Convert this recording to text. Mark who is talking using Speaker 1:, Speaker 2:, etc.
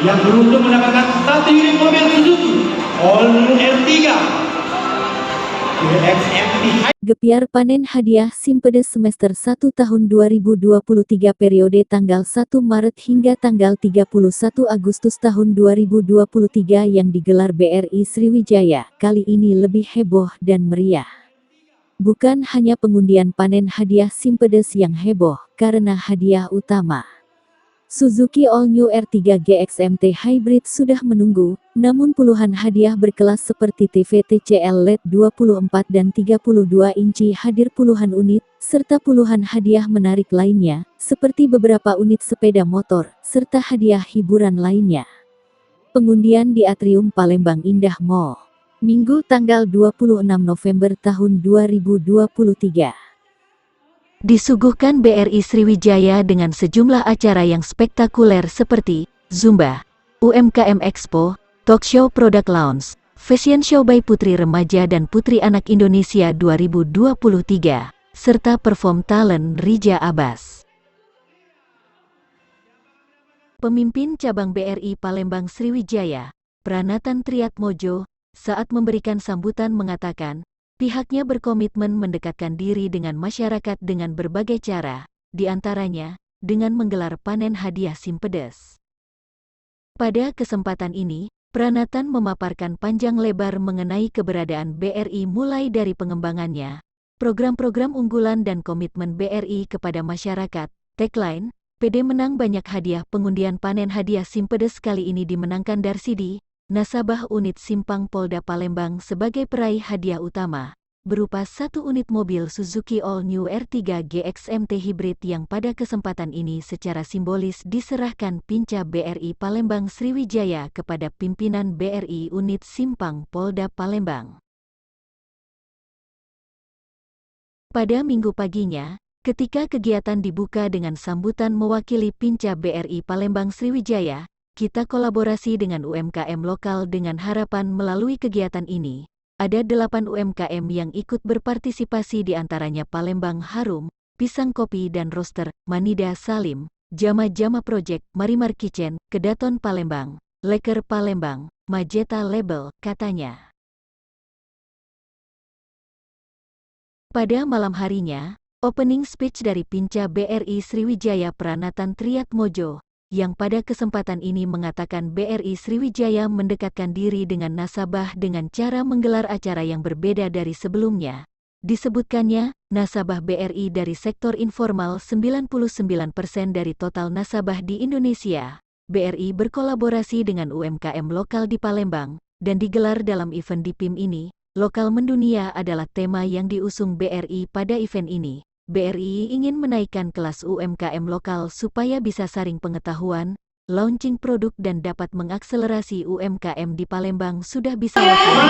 Speaker 1: yang beruntung mendapatkan satu unit mobil Suzuki All New R3 GXMT.
Speaker 2: Gepiar panen hadiah Simpedes semester 1 tahun 2023 periode tanggal 1 Maret hingga tanggal 31 Agustus tahun 2023 yang digelar BRI Sriwijaya, kali ini lebih heboh dan meriah. Bukan hanya pengundian panen hadiah Simpedes yang heboh, karena hadiah utama Suzuki All New R3 GXMT Hybrid sudah menunggu, namun puluhan hadiah berkelas seperti TV TCL LED 24 dan 32 inci hadir puluhan unit, serta puluhan hadiah menarik lainnya, seperti beberapa unit sepeda motor, serta hadiah hiburan lainnya. Pengundian di Atrium Palembang Indah Mall, Minggu tanggal 26 November tahun 2023. Disuguhkan BRI Sriwijaya dengan sejumlah acara yang spektakuler seperti Zumba, UMKM Expo, Talk Show Product Launch, Fashion Show by Putri Remaja dan Putri Anak Indonesia 2023, serta perform talent Rija Abbas. Pemimpin cabang BRI Palembang Sriwijaya, Pranatan Triatmojo, saat memberikan sambutan mengatakan, pihaknya berkomitmen mendekatkan diri dengan masyarakat dengan berbagai cara, di antaranya dengan menggelar panen hadiah Simpedes. Pada kesempatan ini, Pranatan memaparkan panjang lebar mengenai keberadaan BRI mulai dari pengembangannya, program-program unggulan dan komitmen BRI kepada masyarakat. Tagline, PD menang banyak hadiah. Pengundian panen hadiah Simpedes kali ini dimenangkan Darsidi, nasabah unit Simpang Polda Palembang sebagai peraih hadiah utama, berupa satu unit mobil Suzuki All New R3 GXMT Hybrid yang pada kesempatan ini secara simbolis diserahkan Pinca BRI Palembang Sriwijaya kepada pimpinan BRI unit Simpang Polda Palembang. Pada minggu paginya, ketika kegiatan dibuka dengan sambutan mewakili Pinca BRI Palembang Sriwijaya, kita kolaborasi dengan UMKM lokal dengan harapan melalui kegiatan ini, ada 8 UMKM yang ikut berpartisipasi di antaranya Palembang Harum, Pisang Kopi dan Roaster, Manida Salim, Jama Jama Project, Marimar Kitchen, Kedaton Palembang, Leker Palembang, Majeta Label, katanya. Pada malam harinya, opening speech dari Pinca BRI Sriwijaya Pranatan Triatmojo, yang pada kesempatan ini mengatakan BRI Sriwijaya mendekatkan diri dengan nasabah dengan cara menggelar acara yang berbeda dari sebelumnya. Disebutkannya, nasabah BRI dari sektor informal 99% dari total nasabah di Indonesia. BRI berkolaborasi dengan UMKM lokal di Palembang, dan digelar dalam event di PIM ini. Lokal mendunia adalah tema yang diusung BRI pada event ini. BRI ingin menaikkan kelas UMKM lokal supaya bisa saring pengetahuan, launching produk dan dapat mengakselerasi UMKM di Palembang sudah bisa lakukan.